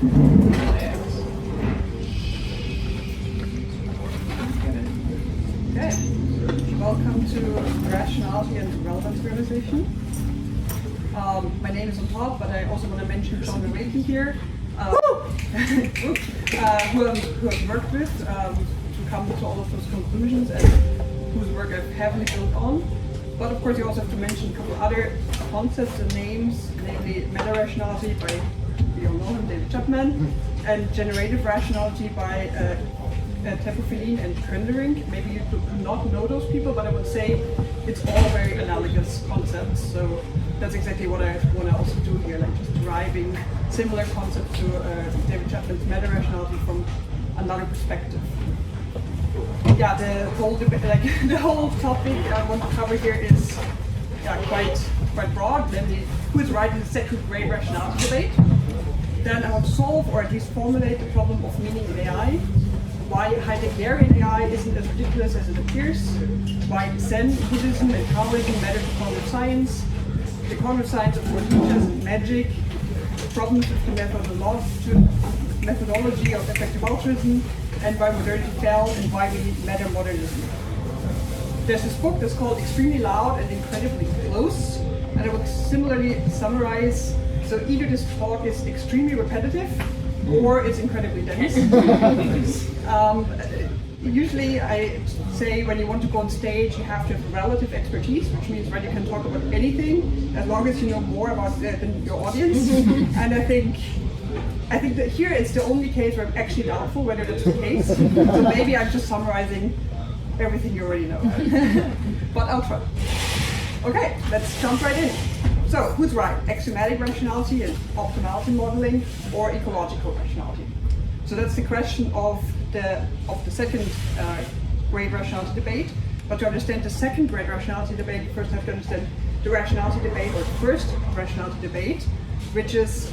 Okay, welcome to Rationality and Relevance conversation. My name is on top, but I also want to mention John Vervaeke here, who I've worked with to come to all of those conclusions and whose work I've heavily built on. But of course, you also have to mention a couple other concepts and names, namely metarationality by, we all know him, David Chapman, and generative rationality by Tepofilin and Krendering. Maybe you do not know those people, but I would say it's all very analogous concepts. So that's exactly what I want to also do here, like just deriving similar concepts to David Chapman's metarationality from another perspective. Yeah, the whole debate, like the whole topic I want to cover here is quite broad. Namely, who is right in the second great rationality debate. Then I want to solve or at least formulate the problem of meaning in AI. Why Heideggerian AI isn't as ridiculous as it appears. Why Zen, Buddhism, and Taoism matter to cognitive science. The cognitive science of course teaches magic. Problems with the methodology of effective altruism, and why modernity fell, and why we need meta-modernism. There's this book that's called Extremely Loud and Incredibly Close, and I would similarly summarize, so either this talk is extremely repetitive, or it's incredibly dense. Usually I say when you want to go on stage, you have to have relative expertise, which means you can talk about anything, as long as you know more about than your audience. And I think that here it's the only case where I'm actually doubtful whether that's the case. So maybe I'm just summarizing everything you already know. But I'll try. Okay, let's jump right in. So, who's right? Axiomatic rationality and optimality modeling, or ecological rationality? So that's the question of the second great rationality debate. But to understand the second great rationality debate, we first have to understand the rationality debate, or the first rationality debate, which is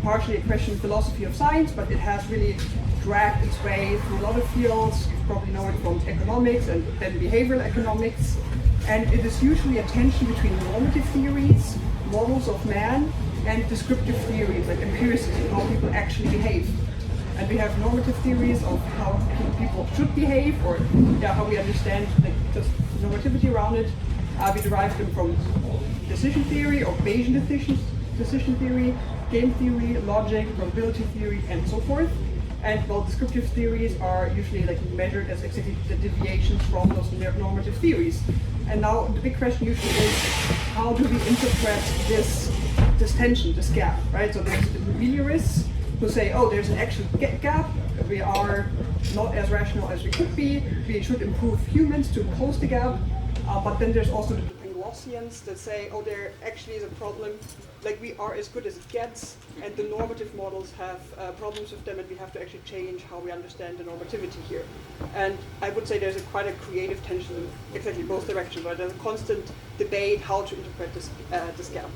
partially a question of philosophy of science, but it has really dragged its way through a lot of fields. You probably know it from economics and then behavioral economics. And it is usually a tension between normative theories, models of man, and descriptive theories, like empiricism, how people actually behave. And we have normative theories of how people should behave, or how we understand just normativity around it. We derive them from decision theory or Bayesian decision theory, game theory, logic, probability theory, and so forth. And well, descriptive theories are usually measured as exactly the deviations from those normative theories. And now the big question usually is, how do we interpret this tension, this gap, right? So there's the behaviorists who say, oh, there's an actual gap, we are not as rational as we could be, we should improve humans to close the gap. But then there's also the Panglossians that say, oh, there actually is a problem, we are as good as it gets, and the normative models have problems with them, and we have to actually change how we understand the normativity here. And I would say there's quite a creative tension in exactly both directions, right? There's a constant debate how to interpret this gap.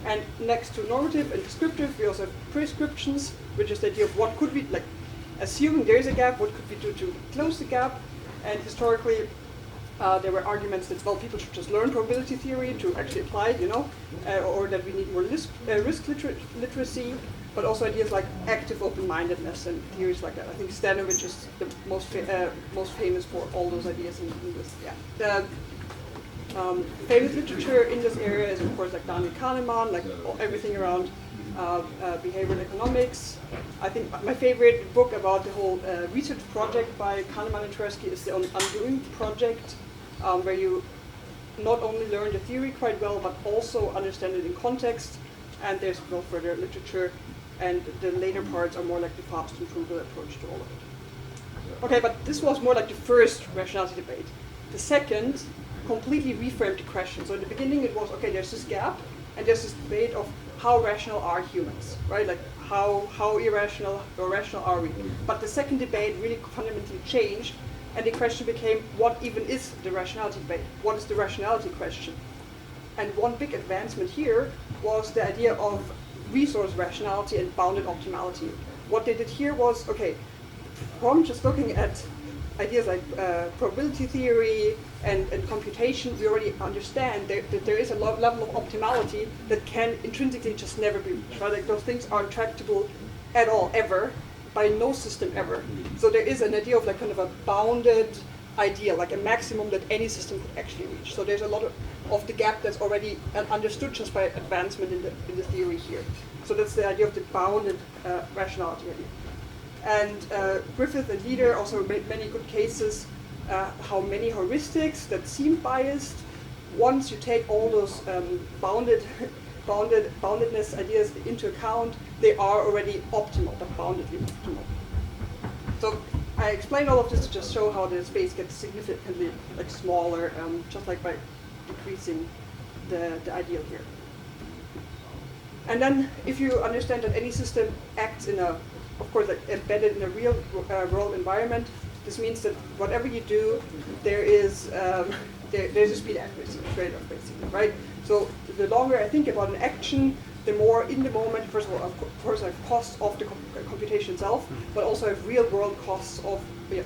And next to normative and descriptive, we also have prescriptions, which is the idea of what could we, assuming there is a gap, what could we do to close the gap? And historically, there were arguments that, well, people should just learn probability theory to actually apply it, or that we need more risk literacy, but also ideas like active open-mindedness and theories like that. I think Stanovich is the most famous for all those ideas in this. Yeah. The famous literature in this area is, of course, Daniel Kahneman, everything around behavioral economics. I think my favorite book about the whole research project by Kahneman and Tversky is the Undoing Project, where you not only learn the theory quite well, but also understand it in context. And there's no further literature, and the later parts are more like the fast and frugal approach to all of it. Okay, but this was more like the first rationality debate. The second completely reframed the question. So in the beginning it was, okay, there's this gap, and there's this debate of how rational are humans, right? How irrational or rational are we? But the second debate really fundamentally changed, and the question became, what even is the rationality debate? What is the rationality question? And one big advancement here was the idea of resource rationality and bounded optimality. What they did here was, okay, from just looking at ideas like probability theory and computation, we already understand that there is a level of optimality that can intrinsically just never be reached, right? Those things are intractable at all, ever, by no system ever. So there is an idea of like kind of a bounded idea, like a maximum that any system could actually reach. So there's a lot of the gap that's already understood just by advancement in the theory here. So that's the idea of the bounded rationality idea. And Griffith and Riedl also made many good cases how many heuristics that seem biased, once you take all those boundedness ideas into account, they are already optimal, but boundedly optimal. So I explained all of this to just show how the space gets significantly like smaller, just like by decreasing the ideal here. And then if you understand that any system acts in a, of course, like embedded in a real world environment, this means that whatever you do, there is there's a speed accuracy trade-off, basically, right? So the longer I think about an action, the more in the moment, first of all, of course, I have costs of the computation itself, but also I have real-world costs of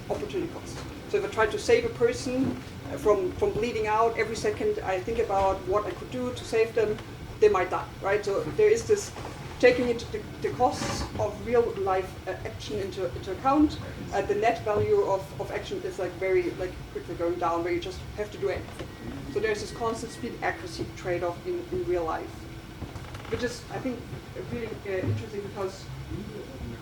opportunity costs. So if I try to save a person from bleeding out, every second I think about what I could do to save them, they might die, right? So there is this taking into the costs of real-life action into account. The net value of action is like very quickly going down, where you just have to do anything. So there's this constant speed accuracy trade-off in real life, which is, I think, really interesting, because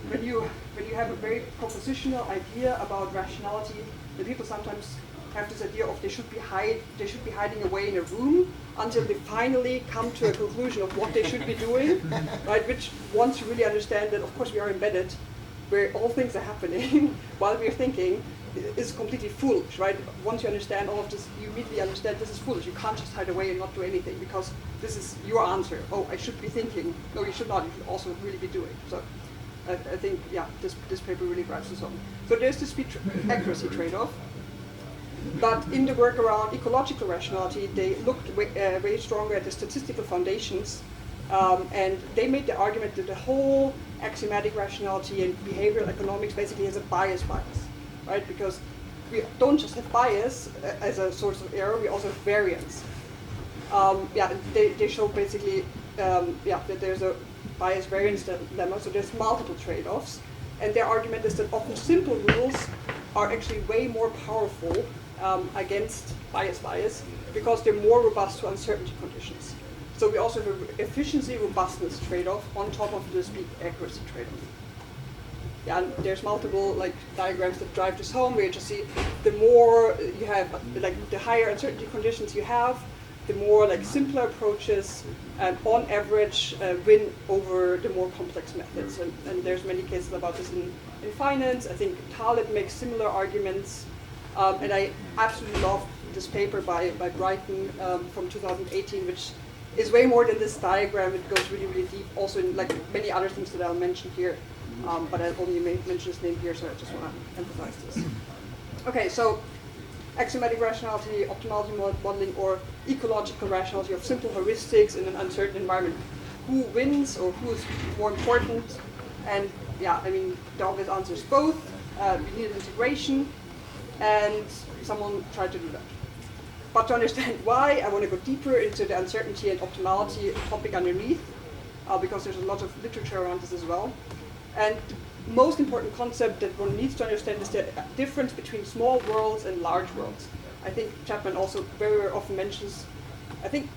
when you have a very propositional idea about rationality, the people sometimes have this idea of they should be hiding away in a room until they finally come to a conclusion of what they should be doing, right? Which, once you really understand that, of course, we are embedded, where all things are happening while we're thinking, is completely foolish, right? Once you understand all of this, you immediately understand this is foolish. You can't just hide away and not do anything, because this is your answer. Oh, I should be thinking. No, you should not. You should also really be doing. So I think, yeah, this paper really drives this home. So there's the speed accuracy trade-off. But in the work around ecological rationality, they looked way stronger at the statistical foundations, and they made the argument that the whole axiomatic rationality and behavioral economics basically has a bias, right? Because we don't just have bias as a source of error, we also have variance. They show basically that there's a bias variance dilemma, so there's multiple trade-offs, and their argument is that often simple rules are actually way more powerful against bias, because they're more robust to uncertainty conditions. So we also have an efficiency robustness trade-off on top of the speed accuracy trade-off. Yeah, and there's multiple diagrams that drive this home, where you just see the more you have, the higher uncertainty conditions you have, the more simpler approaches on average win over the more complex methods. And there's many cases about this in finance. I think Taleb makes similar arguments. And I absolutely love this paper by Brighton from 2018, which is way more than this diagram. It goes really, really deep, also in many other things that I'll mention here. But I only mention his name here, so I just want to emphasize this. Okay, so axiomatic rationality, optimality modeling, or ecological rationality of simple heuristics in an uncertain environment. Who wins, or who is more important? And yeah, I mean, the obvious answer is both. We need integration, and someone tried to do that. But to understand why, I want to go deeper into the uncertainty and optimality topic underneath, because there's a lot of literature around this as well. And the most important concept that one needs to understand is the difference between small worlds and large worlds. I think Chapman also very, very often mentions, I think,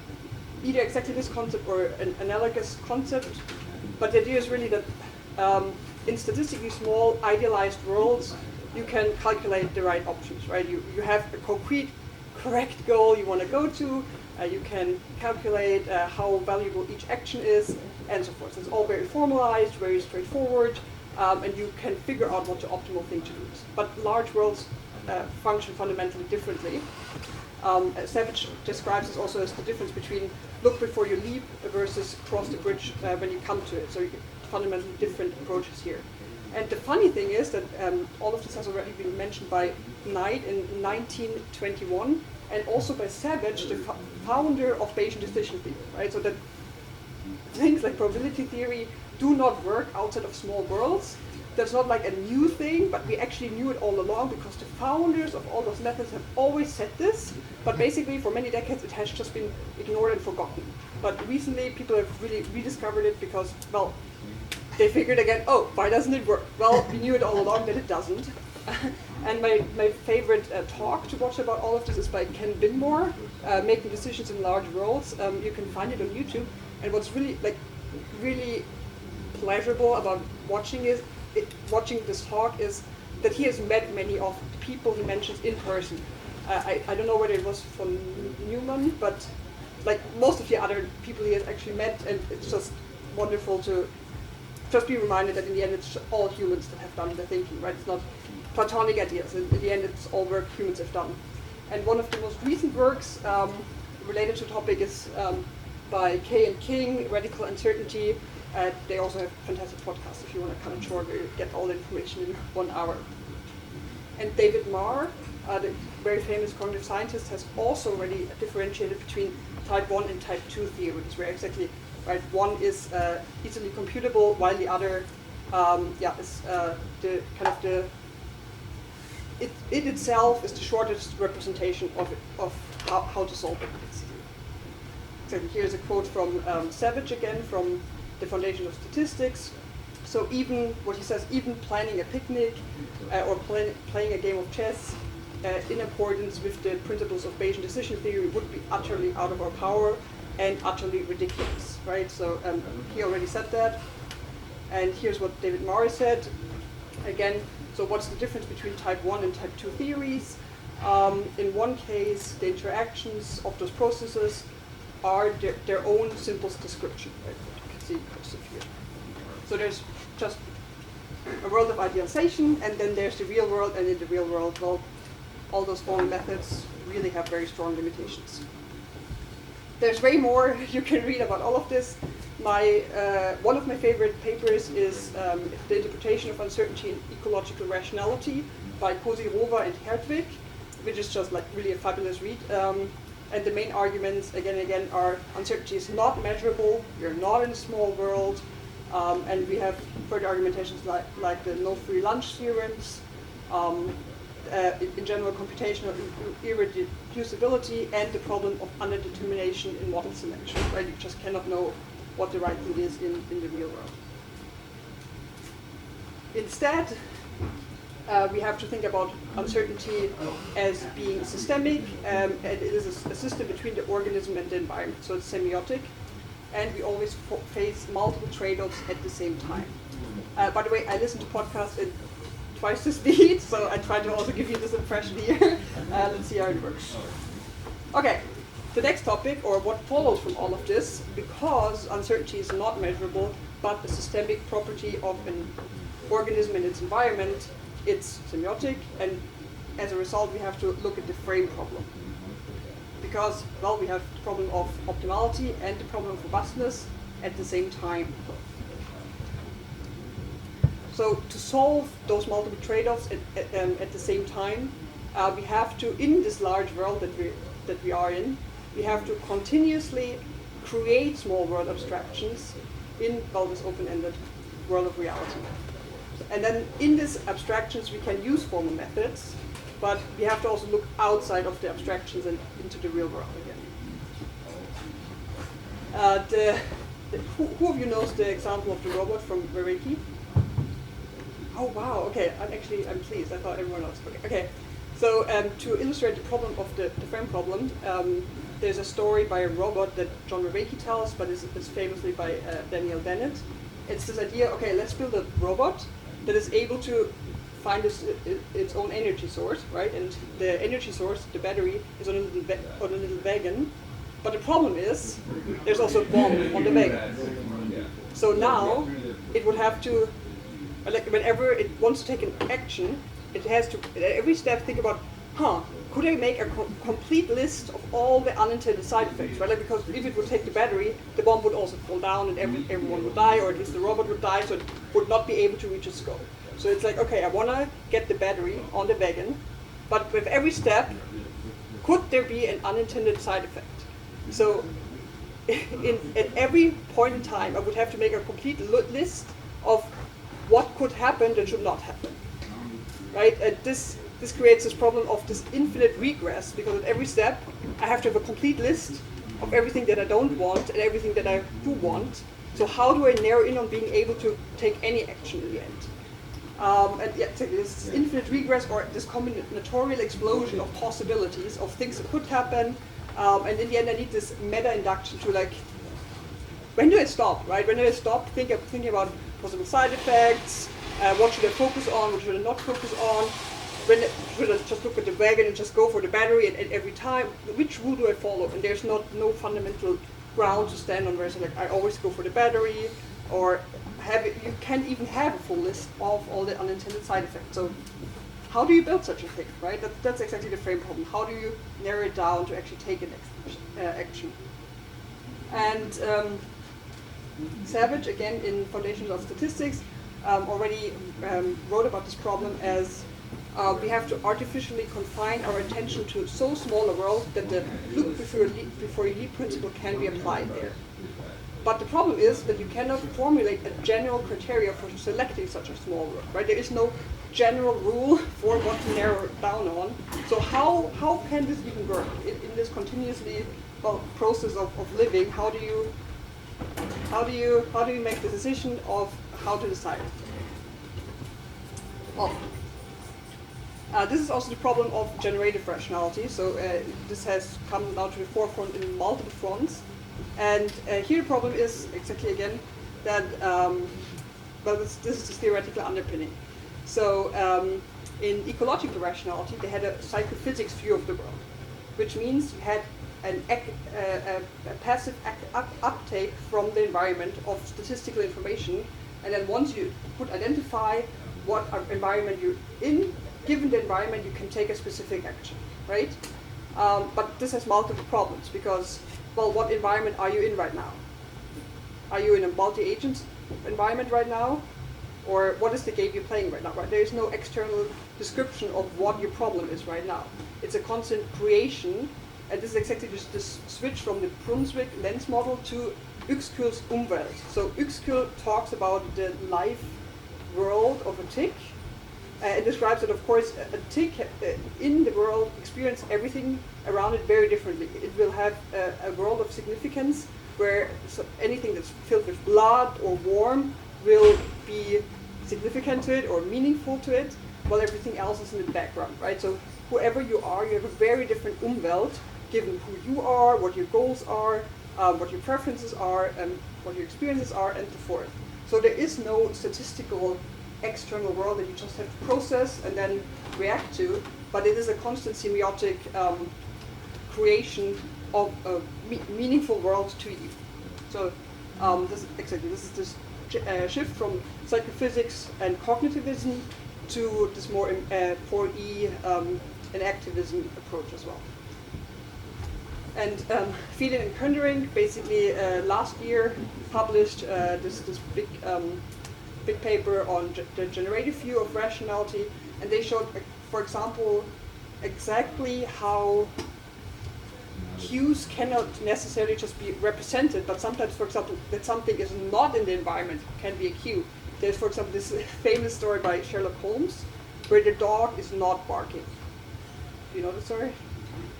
either exactly this concept or an analogous concept, but the idea is really that in statistically small idealized worlds, you can calculate the right options, right? You have a concrete, correct goal you want to go to, you can calculate how valuable each action is, and so forth. So it's all very formalized, very straightforward, and you can figure out what the optimal thing to do is. But large worlds function fundamentally differently. Savage describes this also as the difference between look before you leap versus cross the bridge when you come to it. So you get fundamentally different approaches here. And the funny thing is that all of this has already been mentioned by Knight in 1921, and also by Savage, the founder of Bayesian decision theory, right? So that things like probability theory do not work outside of small worlds. That's not like a new thing, but we actually knew it all along, because the founders of all those methods have always said this, but basically for many decades it has just been ignored and forgotten. But recently people have really rediscovered it, because, well, they figured again, oh, why doesn't it work? Well, we knew it all along that it doesn't. And my favorite talk to watch about all of this is by Ken Binmore, Making Decisions in Large Worlds. You can find it on YouTube. And what's really pleasurable about watching this talk is that he has met many of the people he mentions in person. I don't know whether it was from Newman, but like most of the other people he has actually met, and it's just wonderful to just be reminded that in the end it's all humans that have done the thinking, right? It's not Platonic ideas. In the end, it's all work humans have done. And one of the most recent works related to the topic is by Kay and King, Radical Uncertainty. They also have fantastic podcasts if you want to cut it short, where you get all the information in 1 hour. And David Marr, the very famous cognitive scientist, has also already differentiated between type 1 and type 2 theories, where exactly, right, one is easily computable, while the other is the kind of the it itself is the shortest representation of how to solve it. So here's a quote from Savage again, from the Foundation of Statistics. So even, what he says, even planning a picnic or playing a game of chess in accordance with the principles of Bayesian decision theory would be utterly out of our power and utterly ridiculous, right? So he already said that. And here's what David Marr said. Again, so what's the difference between type 1 and type 2 theories? In one case, the interactions of those processes are their own simplest description. Right? You can see here. So there's just a world of idealization, and then there's the real world, and in the real world, well, all those formal methods really have very strong limitations. There's way more you can read about all of this. One of my favorite papers is The Interpretation of Uncertainty in Ecological Rationality by Kozirova and Hertwig, which is just like really a fabulous read. And the main arguments, again and again, are uncertainty is not measurable, you're not in a small world, and we have further argumentations like the no free lunch theorems, in general computational irreducibility, and the problem of underdetermination in model selection, right? You just cannot know what the right thing is in the real world. Instead, we have to think about uncertainty as being systemic, and it is a system between the organism and the environment, so it's semiotic, and we always face multiple trade-offs at the same time. By the way, I listen to podcasts in twice the speed, so I try to also give you this impression here. Let's see how it works. Okay. The next topic, or what follows from all of this, because uncertainty is not measurable, but a systemic property of an organism and its environment, it's semiotic, and as a result we have to look at the frame problem. Because, well, we have the problem of optimality and the problem of robustness at the same time. So to solve those multiple trade-offs at the same time, we have to, in this large world that we are in, we have to continuously create small world abstractions in, well, this open-ended world of reality. And then in these abstractions we can use formal methods, but we have to also look outside of the abstractions and into the real world again. Who of you knows the example of the robot from Vervaeke? Oh wow, okay, I'm pleased, I thought everyone else. Okay. So to illustrate the problem of the frame problem, there's a story by a robot that John Vervaeke tells, but it's famously by Daniel Dennett. It's this idea, okay, let's build a robot that is able to find its own energy source, right? And the energy source, the battery, is on a little wagon. But the problem is, there's also a bomb on the wagon. So now, it would have to, like, whenever it wants to take an action, it has to, at every step, think about, could I make a complete list of all the unintended side effects, right? Like, because if it would take the battery, the bomb would also fall down and everyone would die, or at least the robot would die, so it would not be able to reach its goal. So it's like, okay, I want to get the battery on the wagon, but with every step, could there be an unintended side effect? So at every point in time, I would have to make a complete list of what could happen that should not happen, right? And this creates this problem of this infinite regress, because at every step I have to have a complete list of everything that I don't want and everything that I do want, So how do I narrow in on being able to take any action in the end? And yeah, this infinite regress or this combinatorial explosion of possibilities of things that could happen. And in the end, I need this meta-induction to like, when do I stop, right? When do I stop thinking about possible side effects? What should I focus on? What should I not focus on? When should I just look at the wagon and just go for the battery? And every time, which rule do I follow? And there's no fundamental ground to stand on where it's like I always go for the battery, or you can't even have a full list of all the unintended side effects. So how do you build such a thing, right? That's exactly the frame problem. How do you narrow it down to actually take an action? And Savage, again, in Foundations of Statistics, already wrote about this problem as we have to artificially confine our attention to so small a world that the look before you leap principle can be applied there. But the problem is that you cannot formulate a general criteria for selecting such a small world, right? There is no general rule for what to narrow down on. So how can this even work in this continuously process of living? How do you make the decision of how to decide? Well, this is also the problem of generative rationality. So this has come now to the forefront in multiple fronts. And here the problem is exactly again that this is the theoretical underpinning. So in ecological rationality, they had a psychophysics view of the world, which means you had a passive uptake from the environment of statistical information, and then once you could identify what environment you're in, given the environment, you can take a specific action, right? But this has multiple problems because, well, what environment are you in right now? Are you in a multi-agent environment right now? Or what is the game you're playing right now, right? There is no external description of what your problem is right now. It's a constant creation, and this is exactly just this switch from the Brunswick lens model to Uexküll's Umwelt. So Uexküll talks about the life world of a tick. It describes that, of course, a tick in the world experiences everything around it very differently. It will have a world of significance where anything that's filled with blood or warm will be significant to it or meaningful to it, while everything else is in the background, right? So whoever you are, you have a very different Umwelt, given who you are, what your goals are, what your preferences are, and what your experiences are, and so forth. So there is no statistical external world that you just have to process and then react to, but it is a constant semiotic creation of a meaningful world to you. So this is this shift from psychophysics and cognitivism to this more 4E and activism approach as well. And Fiedler and Kundering basically last year published this big paper on the generative view of rationality, and they showed, for example, exactly how cues cannot necessarily just be represented, but sometimes, for example, that something is not in the environment can be a cue. There's, for example, this famous story by Sherlock Holmes where the dog is not barking. Do you know the story?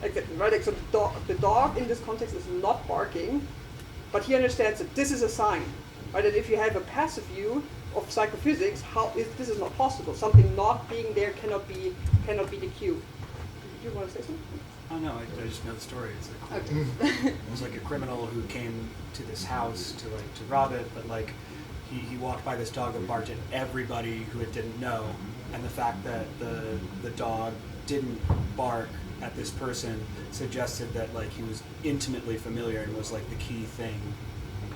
Exactly, right? So the dog in this context is not barking, but he understands that this is a sign, right? That if you have a passive view of psychophysics, this is not possible. Something not being there cannot be the cue. Do you want to say something? Oh no, I just know the story. It's like okay. It was like a criminal who came to this house to rob it, but like he walked by this dog that barked at everybody who it didn't know, and the fact that the dog didn't bark at this person suggested that like he was intimately familiar and was like the key thing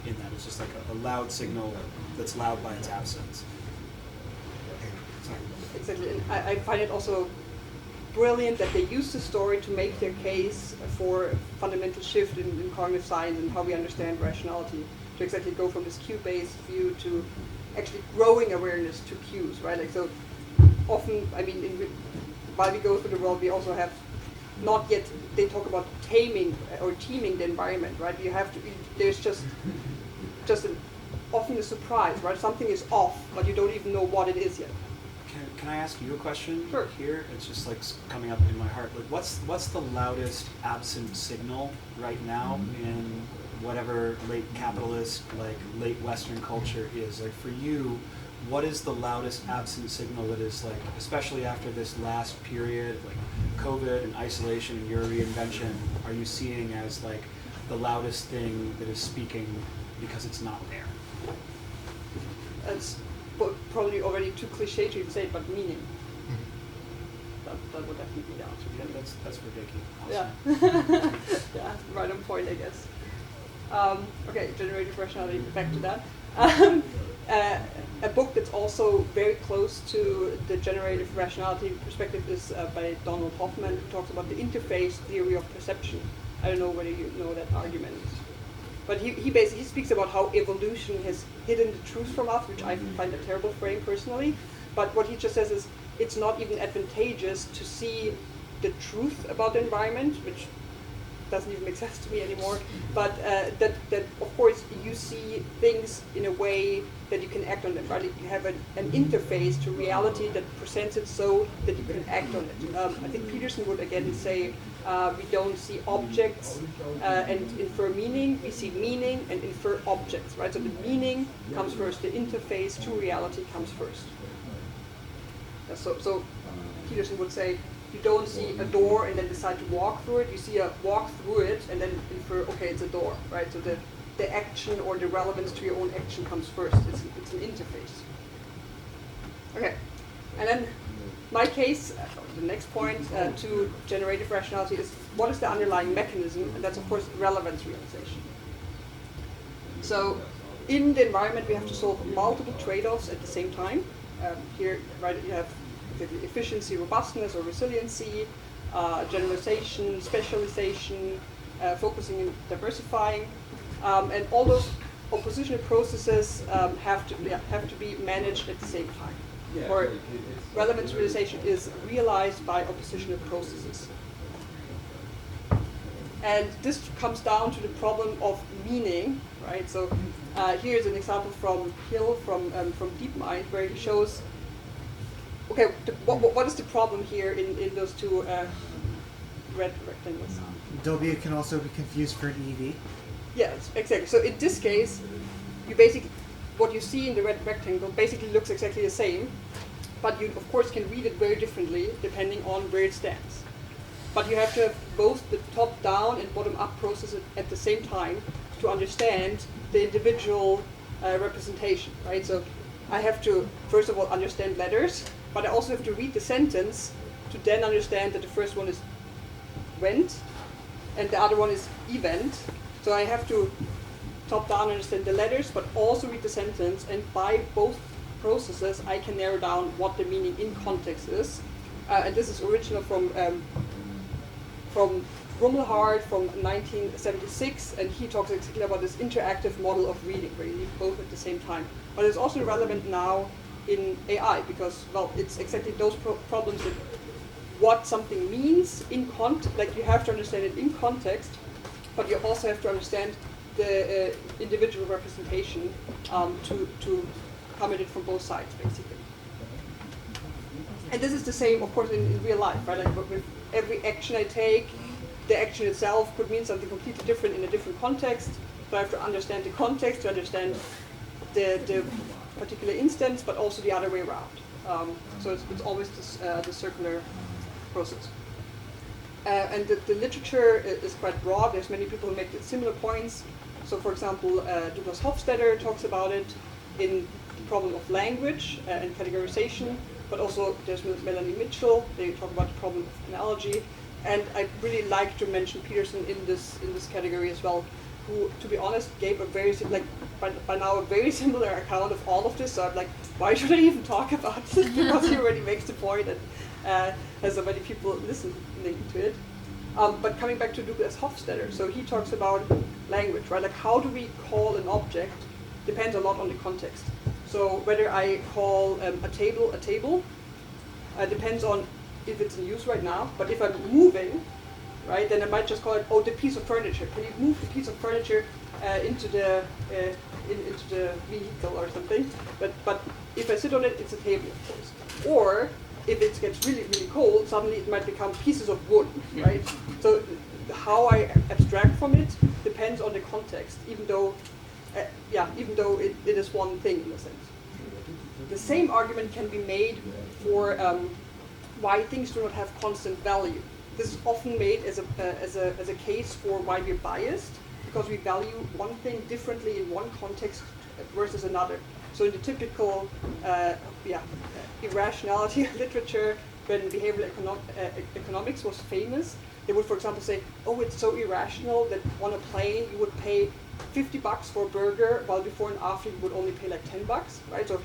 in that. It's just like a loud signal that's loud by its absence. Sorry. Exactly, and I find it also brilliant that they use the story to make their case for a fundamental shift in cognitive science and how we understand rationality, to exactly go from this cue-based view to actually growing awareness to cues, right? Like, so often, I mean, while we go through the world, we also have not yet, they talk about taming or teaming the environment, right? You have to, there's just often a surprise, right? Something is off, but you don't even know what it is yet. Can I ask you a question? Sure. Here, it's just like coming up in my heart. Like, what's the loudest absent signal right now in whatever late capitalist, like late Western culture is. Like for you, what is the loudest absent signal that is like, especially after this last period, like COVID and isolation and your reinvention, are you seeing as like the loudest thing that is speaking because it's not there? It's probably already too cliche to even say it, but meaning. That would definitely be the answer. Yeah, that's Vervaeke. Yeah. Yeah, right on point, I guess. Okay, generative rationality, back to that. A book that's also very close to the generative rationality perspective is by Donald Hoffman, who talks about the interface theory of perception. I don't know whether you know that argument. But he basically speaks about how evolution has hidden the truth from us, which I find a terrible frame personally. But what he just says is it's not even advantageous to see the truth about the environment, which doesn't even make sense to me anymore. But that of course you see things in a way that you can act on them, right? You have an interface to reality that presents it so that you can act on it. I think Peterson would again say we don't see objects and infer meaning, we see meaning and infer objects, right? So the meaning comes first, the interface to reality comes first. So Peterson would say you don't see a door and then decide to walk through it, you see a walk through it and then infer, okay, it's a door, right? So the action or the relevance to your own action comes first. It's an interface. Okay, and then my case, the next point to generative rationality is what is the underlying mechanism, and that's of course relevance realization. So in the environment we have to solve multiple trade-offs at the same time. Here, right, you have efficiency, robustness, or resiliency, generalization, specialization, focusing and diversifying, and all those oppositional processes have to be managed at the same time. Or relevance realization is realized by oppositional processes. And this comes down to the problem of meaning, right? So here's an example from Hill from DeepMind, where he shows, okay, what is the problem here in those two red rectangles? W can also be confused for an EV. Yes, exactly. So in this case, you basically, what you see in the red rectangle basically looks exactly the same, but you of course can read it very differently depending on where it stands. But you have to have both the top-down and bottom-up process at the same time to understand the individual representation, right? So I have to, first of all, understand letters, but I also have to read the sentence to then understand that the first one is went, and the other one is event. So I have to top-down understand the letters, but also read the sentence, and by both processes, I can narrow down what the meaning in context is. And this is original from Rummelhard from 1976, and he talks exactly about this interactive model of reading, where you need both at the same time. But it's also relevant now in AI, because, well, it's exactly those problems that what something means in context, like you have to understand it in context, but you also have to understand the individual representation to come at it from both sides, basically. And this is the same, of course, in real life, right? Like with every action I take, the action itself could mean something completely different in a different context, but I have to understand the context to understand the particular instance, but also the other way around. So it's always this circular process. And the literature is quite broad. There's many people who make similar points. So, for example, Douglas Hofstadter talks about it in the problem of language and categorization, but also there's Melanie Mitchell. They talk about the problem of analogy. And I really like to mention Peterson in this category as well, who, to be honest, gave a very by now a very similar account of all of this. So I'm like, why should I even talk about this? Because he already makes the point and has so many people listening to it. But coming back to Douglas Hofstadter, so he talks about language, right? Like how do we call an object depends a lot on the context. So whether I call a table depends on if it's in use right now. But if I'm moving, right, then I might just call it, oh, the piece of furniture. Can you move the piece of furniture into the vehicle or something? But if I sit on it, it's a table, of course. Or if it gets really, really cold, suddenly it might become pieces of wood, right? So how I abstract from it depends on the context, even though it is one thing in a sense. The same argument can be made for why things do not have constant value. This is often made as a case for why we're biased, because we value one thing differently in one context versus another. So in the typical irrationality literature, when behavioral economics was famous, they would, for example, say, oh, it's so irrational that on a plane you would pay $50 for a burger, while before and after you would only pay like $10, right? So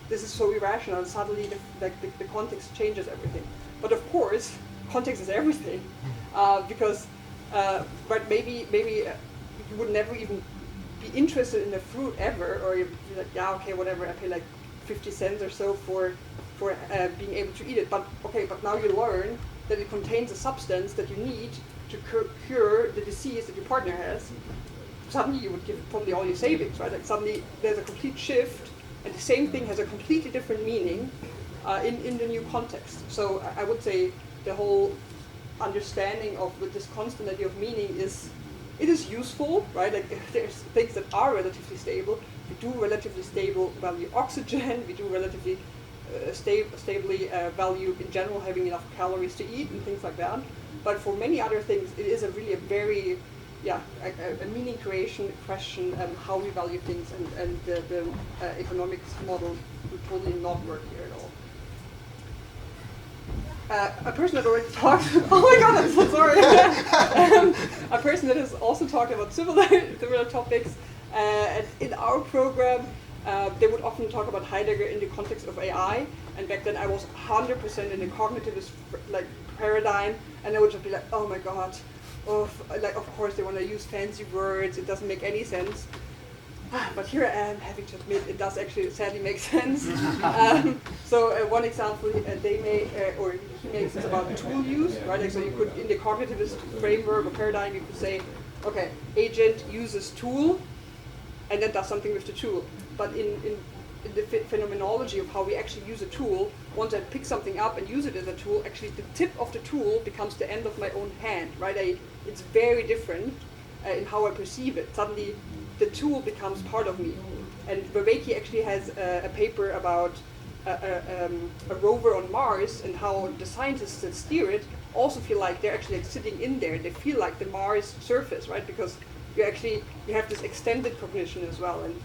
this is so irrational, and suddenly the context changes everything. But of course, context is everything, because but maybe you would never even be interested in the fruit ever, or you'd be like, yeah, okay, whatever, I pay like 50 cents or so for being able to eat it. But okay, but now you learn that it contains a substance that you need to cure the disease that your partner has. Suddenly you would give probably all your savings, right? Like suddenly there's a complete shift, and the same thing has a completely different meaning in the new context. So I would say the whole understanding of this constant idea of meaning is useful, right? Like if there's things that are relatively stable, we do relatively stable value oxygen, we do relatively stably value in general having enough calories to eat and things like that. But for many other things, it is really a very a meaning creation question, how we value things, and the economics model would totally not work here at all. A person that already talked, oh my god, I'm so sorry. A person that has also talked about similar topics, and in our program, they would often talk about Heidegger in the context of AI, and back then I was 100% in the cognitivist paradigm, and I would just be like, oh my god, of course they want to use fancy words, it doesn't make any sense. But here I am having to admit it does actually sadly make sense. So one example he makes is about tool use, right? Like, so you could, in the cognitivist framework or paradigm, you could say, okay, agent uses tool and then does something with the tool. But in the phenomenology of how we actually use a tool, once I pick something up and use it as a tool, actually the tip of the tool becomes the end of my own hand, right? It's very different in how I perceive it. Suddenly, the tool becomes part of me. And Vervaeke actually has a paper about a rover on Mars, and how the scientists that steer it also feel like they're actually like sitting in there. They feel like the Mars surface, right? Because you have this extended cognition as well, and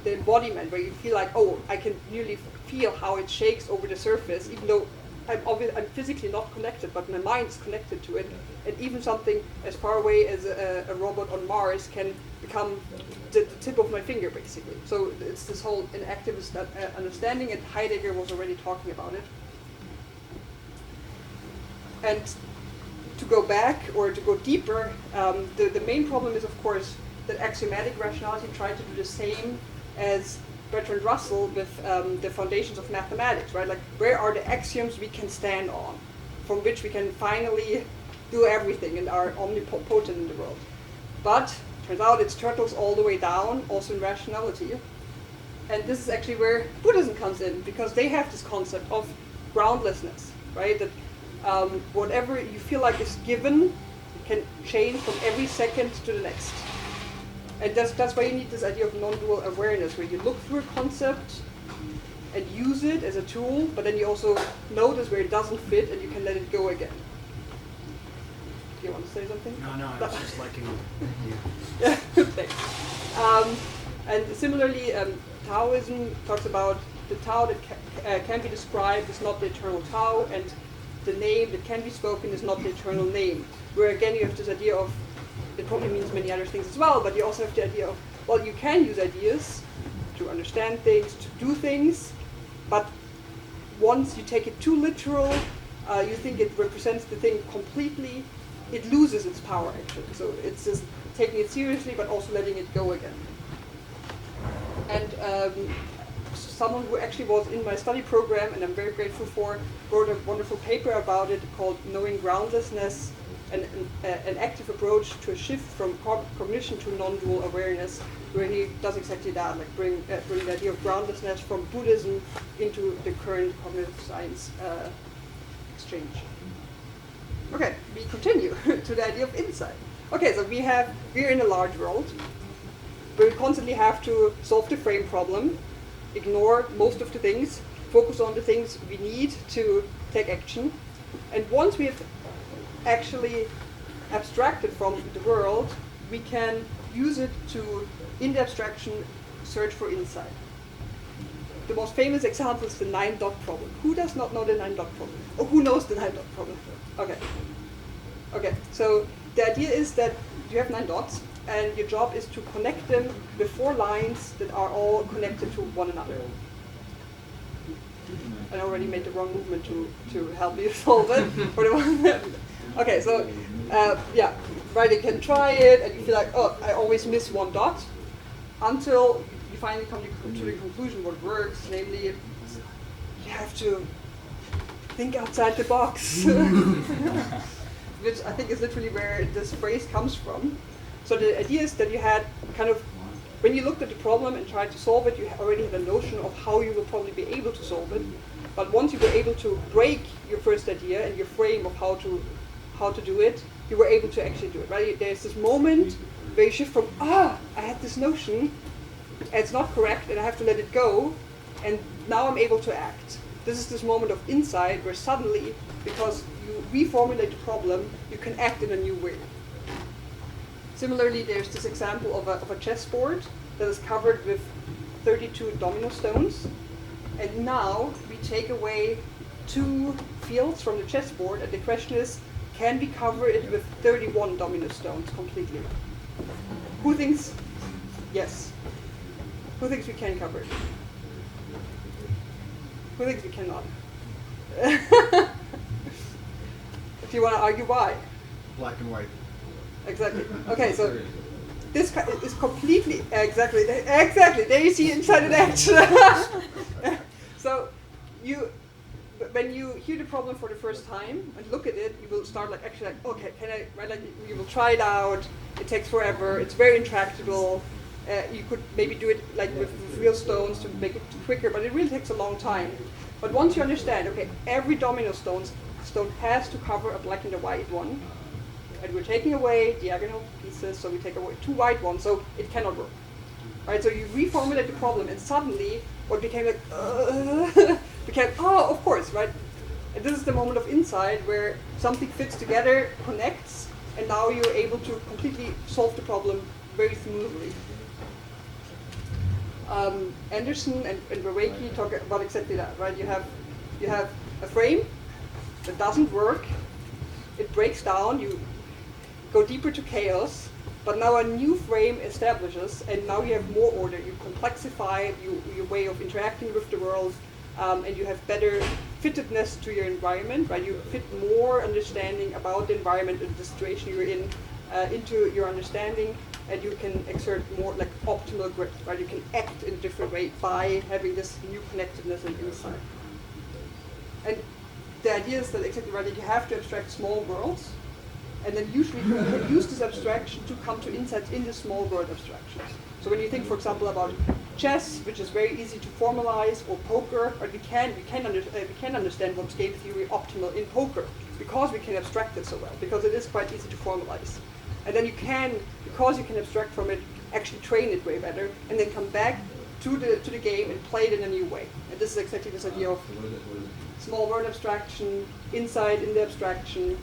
the embodiment where you feel like, oh, I can nearly feel how it shakes over the surface, even though I'm physically not connected, but my mind is connected to it. And even something as far away as a robot on Mars can become the tip of my finger, basically. So it's this whole activist understanding, and Heidegger was already talking about it. And to go back, or to go deeper, the main problem is, of course, that axiomatic rationality tried to do the same as Bertrand Russell with the foundations of mathematics, right? Like, where are the axioms we can stand on, from which we can finally do everything and are omnipotent in the world? But turns out it's turtles all the way down, also in rationality. And this is actually where Buddhism comes in, because they have this concept of groundlessness, right? That whatever you feel like is given can change from every second to the next. And that's why you need this idea of non-dual awareness, where you look through a concept and use it as a tool, but then you also notice where it doesn't fit and you can let it go again. Do you want to say something? No, I was just liking you. Yeah, thanks. And similarly, Taoism talks about the Tao that can be described is not the eternal Tao, and the name that can be spoken is not the eternal name. Where again you have this idea of, it probably means many other things as well, but you also have the idea of, well, you can use ideas to understand things, to do things, but once you take it too literal, you think it represents the thing completely, it loses its power actually. So it's just taking it seriously, but also letting it go again. And someone who actually was in my study program, and I'm very grateful for, wrote a wonderful paper about it called Knowing Groundlessness, an active approach to a shift from cognition to non-dual awareness, where he does exactly that, like bring the idea of groundlessness from Buddhism into the current cognitive science exchange. Okay, we continue to the idea of insight. Okay, so we're in a large world where we constantly have to solve the frame problem, ignore most of the things, focus on the things we need to take action. And once we've actually abstracted from the world, we can use it to, in the abstraction, search for insight. The most famous example is the 9-dot problem. Who does not know the 9-dot problem? Or who knows the 9-dot problem? Okay. Okay, so the idea is that you have 9 dots, and your job is to connect them with 4 lines that are all connected to one another. I already made the wrong movement to help you solve it. For the one. Okay, so yeah, right, you can try it, and you feel like, oh, I always miss 1 dot, until you finally come to the conclusion what works, namely, you have to think outside the box. Which I think is literally where this phrase comes from. So the idea is that you had kind of, when you looked at the problem and tried to solve it, you already had a notion of how you will probably be able to solve it. But once you were able to break your first idea and your frame of how to do it, you were able to actually do it, right? There's this moment where you shift from, I had this notion, and it's not correct, and I have to let it go, and now I'm able to act. This is this moment of insight where suddenly, because you reformulate the problem, you can act in a new way. Similarly, there's this example of a chessboard that is covered with 32 domino stones. And now we take away 2 fields from the chessboard, and the question is, can we cover it with 31 domino stones completely? Who thinks yes? Who thinks we can cover it? Who thinks we cannot? Do you want to argue why? Black and white. Exactly. Okay, so this is completely exactly. There you see inside an action. So when you hear the problem for the first time and look at it, you will start like actually like, okay, can I? Right, like you will try it out. It takes forever. It's very intractable. You could maybe do it like with real stones to make it quicker, but it really takes a long time. But once you understand, okay, every domino stone has to cover a black and a white one, and we're taking away diagonal pieces, so we take away 2 white ones, so it cannot work. Right? So you reformulate the problem, and suddenly what became like became of course, right? And this is the moment of insight where something fits together, connects, and now you're able to completely solve the problem very smoothly. Anderson and Vervaeke talk about exactly that, right? You have a frame that doesn't work, it breaks down, you go deeper to chaos, but now a new frame establishes, and now you have more order. You complexify your way of interacting with the world, and you have better fittedness to your environment, right? You fit more understanding about the environment and the situation you're in into your understanding, and you can exert more like optimal grip, right? You can act in a different way by having this new connectedness and insight. And the idea is that exactly right, that you have to abstract small worlds, and then usually you can use this abstraction to come to insights in the small world abstractions. So when you think, for example, about chess, which is very easy to formalize, or poker, or we can understand what's game theory optimal in poker because we can abstract it so well, because it is quite easy to formalize. And then you can, because you can abstract from it, actually train it way better, and then come back to the game and play it in a new way. And this is exactly this idea of small word abstraction, insight in the abstraction,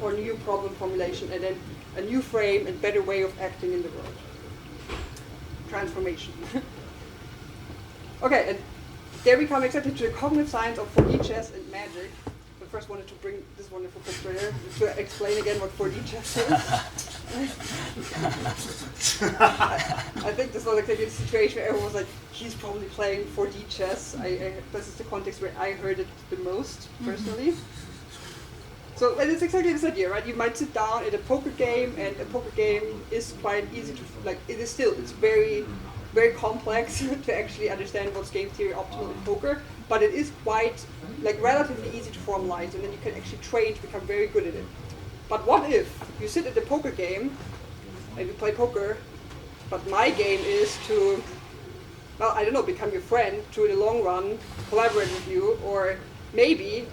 or new problem formulation, and then a new frame and better way of acting in the world. Transformation. Okay, and there we come exactly to the cognitive science of 4D chess and magic. But first wanted to bring this wonderful picture here to explain again what 4D chess is. I think this was exactly the situation where everyone was like, he's probably playing 4D chess. This is the context where I heard it the most, personally. So and it's exactly this idea, right? You might sit down at a poker game, and a poker game is quite easy to, like, it's very, very complex to actually understand what's game theory optimal in poker, but it is quite, like, relatively easy to formalize, and then you can actually train to become very good at it. But what if you sit at a poker game, and you play poker, but my game is to, well, I don't know, become your friend, to in the long run, collaborate with you, or maybe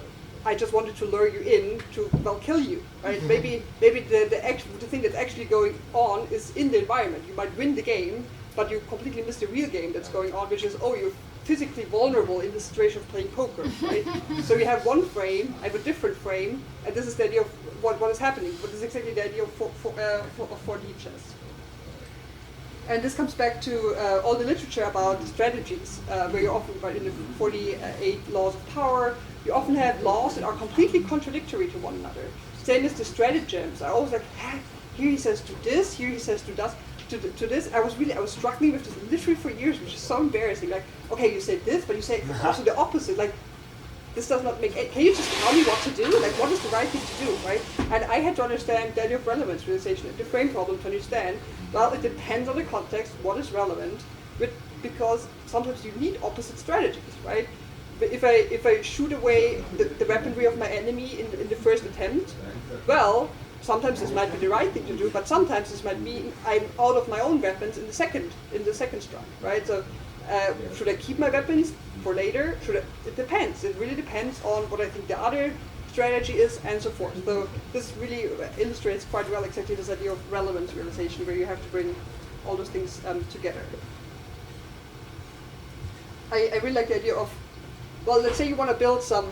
I just wanted to lure you in to, well, kill you, right? Maybe the thing that's actually going on is in the environment. You might win the game, but you completely miss the real game that's going on, which is, oh, you're physically vulnerable in the situation of playing poker, right? So you have one frame, I have a different frame, and this is the idea of what is happening. But this is exactly the idea of 4D chess. And this comes back to all the literature about strategies, where you often, in the 48 laws of power, you often have laws that are completely contradictory to one another. Same as the stratagems. I always like, here he says do this, here he says do that. To this, I was struggling with this literally for years, which is so embarrassing. Like, okay, you say this, but you say also the opposite. Like, this does not make. Can you just tell me what to do? Like, what is the right thing to do, right? And I had to understand the idea of relevance realization, the frame problem, to understand. Well, it depends on the context. What is relevant? Because sometimes you need opposite strategies, right? But if I shoot away the weaponry of my enemy in the first attempt, well, sometimes this might be the right thing to do, but sometimes this might mean I'm out of my own weapons in the second strike, right? So should I keep my weapons for later? It depends. It really depends on what I think the other strategy is, and so forth. So this really illustrates quite well exactly this idea of relevance realization, where you have to bring all those things together. I really like the idea of, well, let's say you want to build some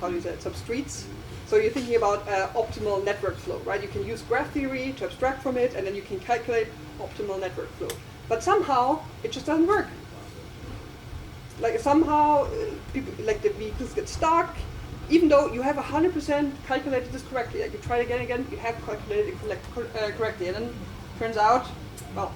how do you say it, some streets. So you're thinking about optimal network flow, right? You can use graph theory to abstract from it, and then you can calculate optimal network flow. But somehow, it just doesn't work. Like somehow, people, like the vehicles get stuck, even though you have 100% calculated this correctly. Like you try it again, you have calculated it correctly, and then turns out, well,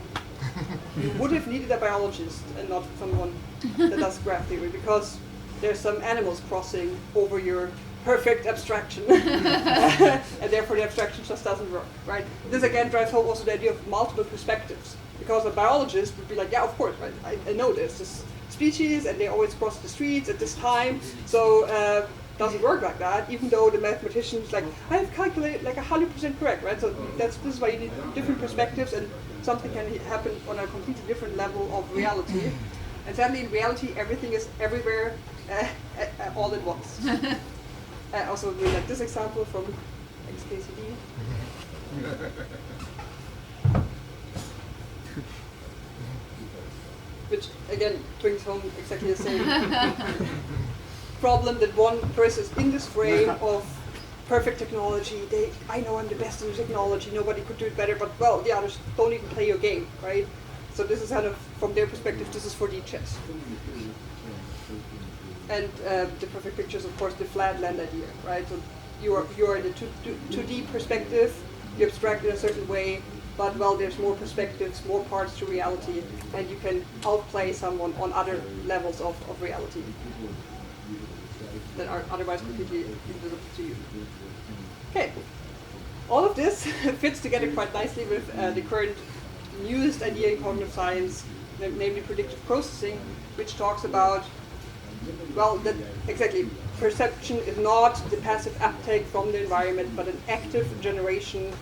you would have needed a biologist and not someone that does graph theory, because there's some animals crossing over your perfect abstraction, and therefore the abstraction just doesn't work, right? This again drives home also the idea of multiple perspectives, because a biologist would be like, yeah, of course, right? I know there's this species, and they always cross the streets at this time, so doesn't work like that. Even though the mathematician's like, I've calculated like 100% correct, right? So this is why you need different perspectives, and something can happen on a completely different level of reality. And sadly, in reality, everything is everywhere, all at once. Also, we like this example from XKCD. Which, again, brings home exactly the same problem, that one person is in this frame of perfect technology. I know I'm the best in technology, nobody could do it better, but, well, the others don't even play your game, right? So this is kind of, from their perspective, this is 4D chess. And the perfect picture is, of course, the flat land idea, right? So you are in the 2D perspective, you abstract in a certain way, but, well, there's more perspectives, more parts to reality, and you can outplay someone on other levels of reality that are otherwise completely invisible to you. Okay, all of this fits together quite nicely with the current newest idea in cognitive science, namely predictive processing, which talks about, well, that exactly, perception is not the passive uptake from the environment, but an active generation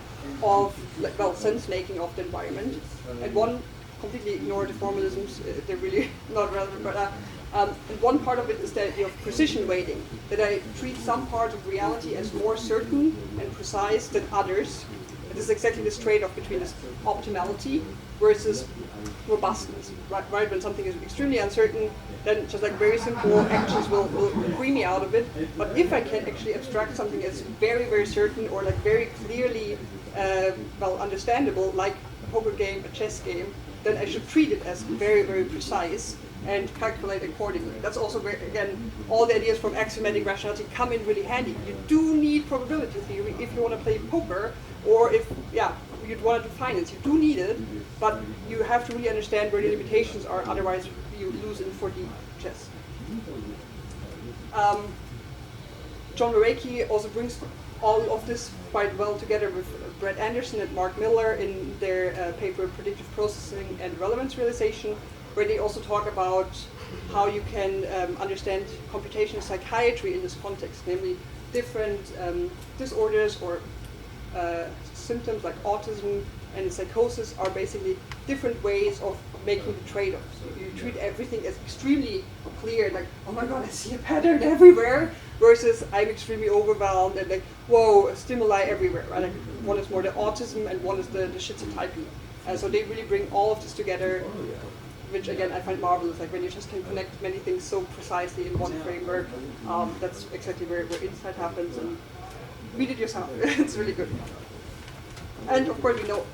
of, well, sense making of the environment. And one, completely ignore the formalisms, they're really not relevant, but and one part of it is the idea of precision weighting, that I treat some parts of reality as more certain and precise than others. And this is exactly this trade-off between this optimality versus robustness, right? When something is extremely uncertain, then just like very simple actions will free me out of it. But if I can actually abstract something as very, very certain, or like very clearly, well, understandable, like a poker game, a chess game, then I should treat it as very, very precise and calculate accordingly. That's also where, again, all the ideas from axiomatic rationality come in really handy. You do need probability theory if you want to play poker, or if, yeah, you'd want to do finance. You do need it, but you have to really understand where the limitations are, otherwise you lose in 4D chess. John Vervaeke also brings all of this quite well together with Brett Anderson and Mark Miller in their paper Predictive Processing and Relevance Realization, where they also talk about how you can understand computational psychiatry in this context, namely different disorders or symptoms like autism and psychosis are basically different ways of making the trade-offs. You treat everything as extremely clear, like, oh my god, I see a pattern everywhere, versus I'm extremely overwhelmed and like, whoa, stimuli everywhere. Right? Like, one is more the autism and one is the schizotypy. So they really bring all of this together, which again I find marvelous. Like when you just can connect many things so precisely in one framework, that's exactly where insight happens. And read it yourself; it's really good. And of course, we know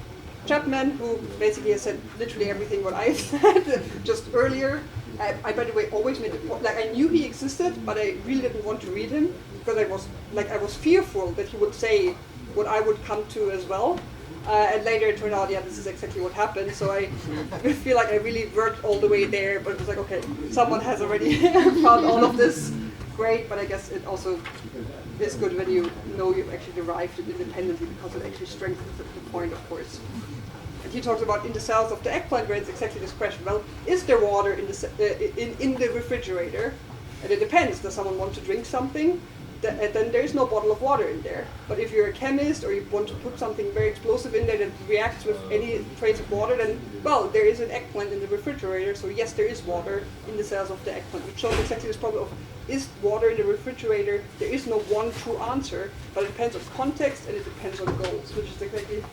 Chapman, who basically has said literally everything what I said just earlier. I, by the way, always made the point. Like I knew he existed, but I really didn't want to read him because I was fearful that he would say what I would come to as well. And later it turned out, yeah, this is exactly what happened. So I feel like I really worked all the way there, but it was like, okay, someone has already found all of this. Great, but I guess it also is good when you know you've actually derived it independently because it actually strengthens the point, of course. And he talks about in the cells of the eggplant where it's exactly this question, well, is there water in the refrigerator? And it depends. Does someone want to drink something? Then there is no bottle of water in there. But if you're a chemist or you want to put something very explosive in there that reacts with any trace of water, then, well, there is an eggplant in the refrigerator, so yes, there is water in the cells of the eggplant, which shows exactly this problem of, is water in the refrigerator? There is no one true answer, but it depends on context and it depends on goals, which is exactly...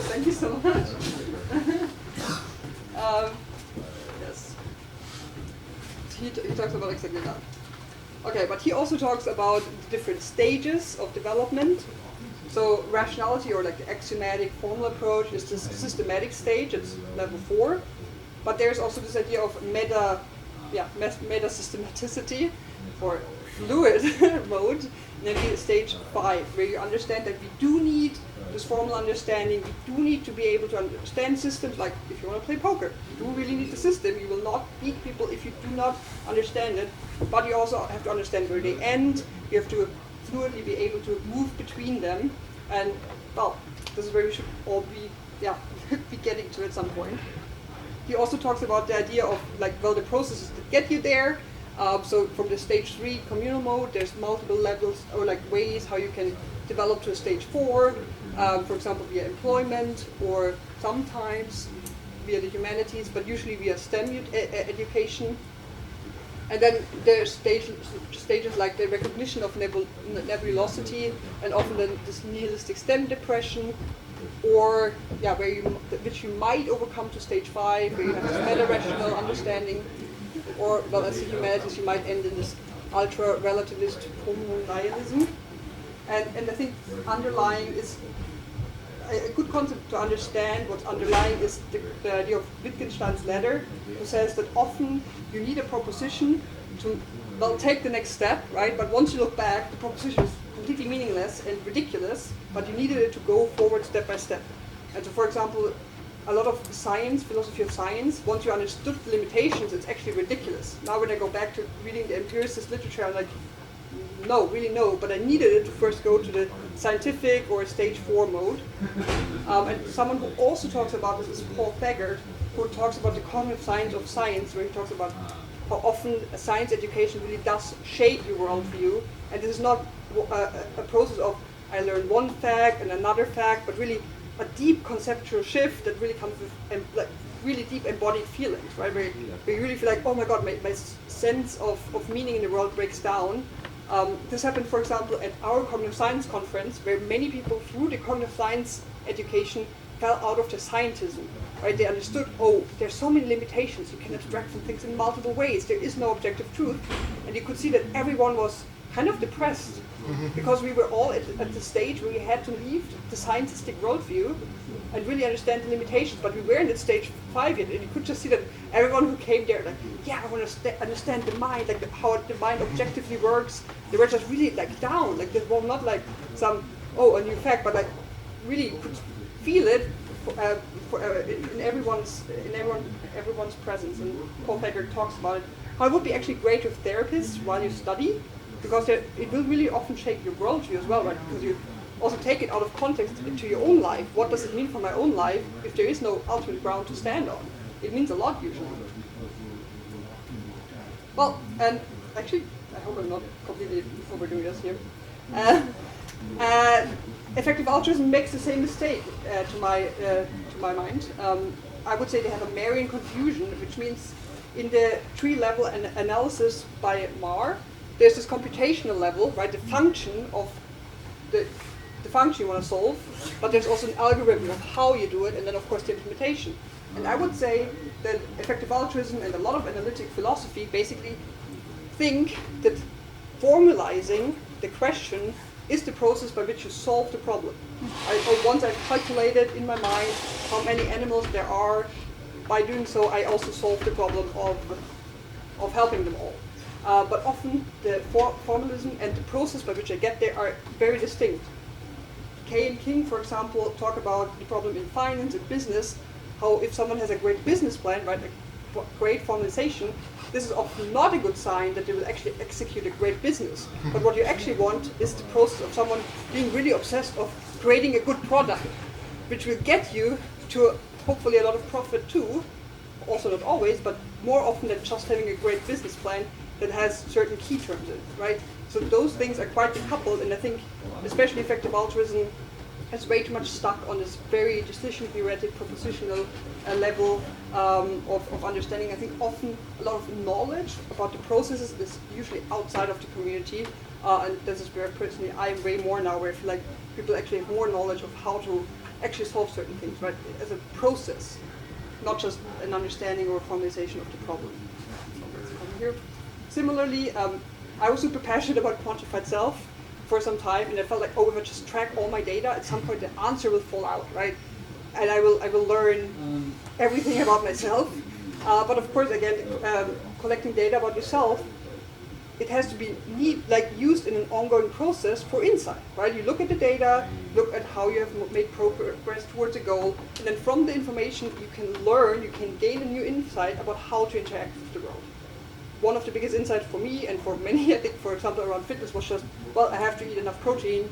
Thank you so much. Yes. He talks about exactly that. Okay, but he also talks about the different stages of development. So rationality, or like the axiomatic formal approach, is this systematic stage. It's level 4. But there's also this idea of meta systematicity, or fluid mode, namely stage 5, where you understand that we do need this formal understanding. We do need to be able to understand systems. Like if you want to play poker, you do really need the system. You will not beat people if you do not understand it. But you also have to understand where they end. You have to fluidly be able to move between them. And well, this is where we should all be, be getting to at some point. He also talks about the idea of like, well, the processes that get you there. So from the stage 3 communal mode, there's multiple levels or like ways how you can develop to a stage 4. For example, via employment, or sometimes via the humanities, but usually via STEM education. And then there's stages like the recognition of nebulosity, and often then this nihilistic STEM depression, or which you might overcome to stage 5, where you have this meta-rational understanding, or well, as the humanities, you might end in this ultra-relativist homo-nihilism. And I think underlying is a good concept to understand. What's underlying is the idea of Wittgenstein's ladder, who says that often you need a proposition to, well, take the next step, right? But once you look back, the proposition is completely meaningless and ridiculous, but you needed it to go forward step by step. And so, for example, a lot of science, philosophy of science, once you understood the limitations, it's actually ridiculous. Now when I go back to reading the empiricist literature, I'm like, no, really no, but I needed it to first go to the scientific or stage 4 mode. And someone who also talks about this is Paul Taggart, who talks about the cognitive science of science, where he talks about how often a science education really does shape your worldview. And this is not a process of I learn one fact and another fact, but really a deep conceptual shift that really comes with like really deep embodied feelings, right? Where you really feel like, oh my god, my sense of meaning in the world breaks down. This happened, for example, at our cognitive science conference, where many people through the cognitive science education fell out of the scientism. Right? They understood, oh, there's so many limitations. You can abstract from things in multiple ways. There is no objective truth. And you could see that everyone was kind of depressed because we were all at the stage where we had to leave the scientistic worldview and really understand the limitations. But we weren't at stage 5 yet, and you could just see that everyone who came there, like, yeah, I want to understand the mind, like how the mind objectively works. They were just really like down, like they were not like some a new fact, but like really could feel it in everyone's presence. And Paul Taggart talks about it. How it would be actually great with therapists while you study, because it will really often shake your worldview as well, right? Because you also take it out of context into your own life. What does it mean for my own life if there is no ultimate ground to stand on? It means a lot usually. Well, and actually, I hope I'm not completely overdoing this here. Effective altruism makes the same mistake, to my mind. I would say they have a Marian confusion, which means in the tree-level analysis by Marr, there's this computational level, right? The function of the function you want to solve, but there's also an algorithm of how you do it, and then of course the implementation. And I would say that effective altruism and a lot of analytic philosophy basically think that formalizing the question is the process by which you solve the problem. Once I've calculated in my mind how many animals there are, by doing so I also solve the problem of helping them all. But often the formalism and the process by which I get there are very distinct. Kay and King, for example, talk about the problem in finance and business, how if someone has a great business plan, right, a great formalization, this is often not a good sign that they will actually execute a great business. But what you actually want is the process of someone being really obsessed of creating a good product, which will get you to hopefully a lot of profit too, also not always, but more often than just having a great business plan that has certain key terms in it, right? So those things are quite decoupled, and I think especially effective altruism is way too much stuck on this very decision-theoretic, propositional level of understanding. I think often a lot of knowledge about the processes is usually outside of the community, and this is where personally I'm way more now, where I feel like people actually have more knowledge of how to actually solve certain things, right, as a process, not just an understanding or formalization of the problem. Here. Similarly, I was super passionate about quantified self for some time, and I felt like, oh, if I just track all my data, at some point the answer will fall out, right? And I will learn everything about myself. But of course, again, collecting data about yourself, it has to be used in an ongoing process for insight, right? You look at the data, look at how you have made progress towards a goal, and then from the information you can learn, you can gain a new insight about how to interact with the world. One of the biggest insights for me and for many, I think, for example, around fitness was just, well, I have to eat enough protein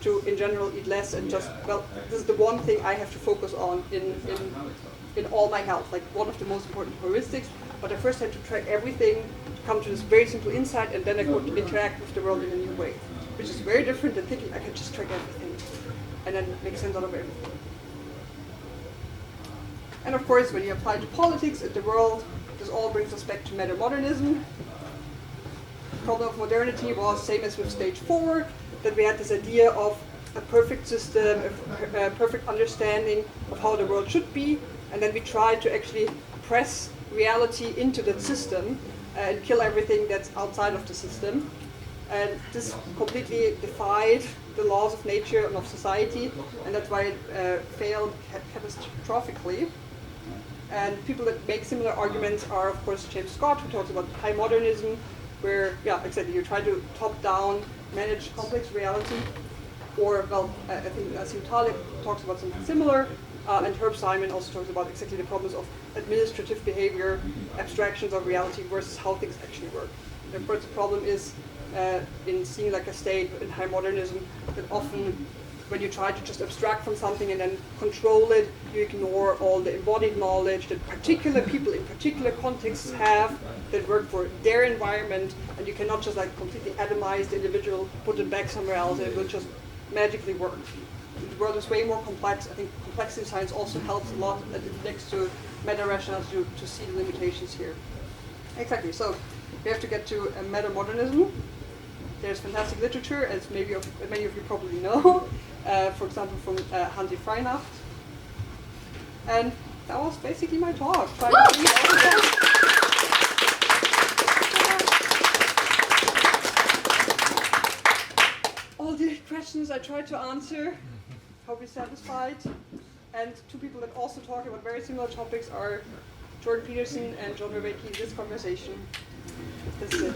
to, in general, eat less, and just, well, this is the one thing I have to focus on in all my health, like one of the most important heuristics. But I first had to track everything to come to this very simple insight, and then I could interact with the world in a new way, which is very different than thinking I can just track everything and then make sense out of everything. And of course, when you apply to politics and the world, this all brings us back to metamodernism. The problem of modernity was same as with stage 4, that we had this idea of a perfect system, a perfect understanding of how the world should be, and then we tried to actually press reality into that system and kill everything that's outside of the system. And this completely defied the laws of nature and of society, and that's why it failed catastrophically. And people that make similar arguments are, of course, James Scott, who talks about high modernism, where, yeah, exactly, you try to top-down manage complex reality. Or, well, I think Nassim Taleb talks about something similar, and Herb Simon also talks about exactly the problems of administrative behavior, abstractions of reality versus how things actually work. And of course, the problem is in seeing like a state in high modernism that often when you try to just abstract from something and then control it, you ignore all the embodied knowledge that particular people in particular contexts have that work for their environment, and you cannot just like completely atomize the individual, put it back somewhere else, and it will just magically work. The world is way more complex. I think complexity science also helps a lot next to meta-rationality to see the limitations here. Exactly, so we have to get to meta-modernism. There's fantastic literature, as many of you probably know, for example from Hansi Freinacht. And that was basically my talk. All the questions I tried to answer, hope you're satisfied. And two people that also talk about very similar topics are Jordan Peterson and John Vervaeke in this conversation. This is it.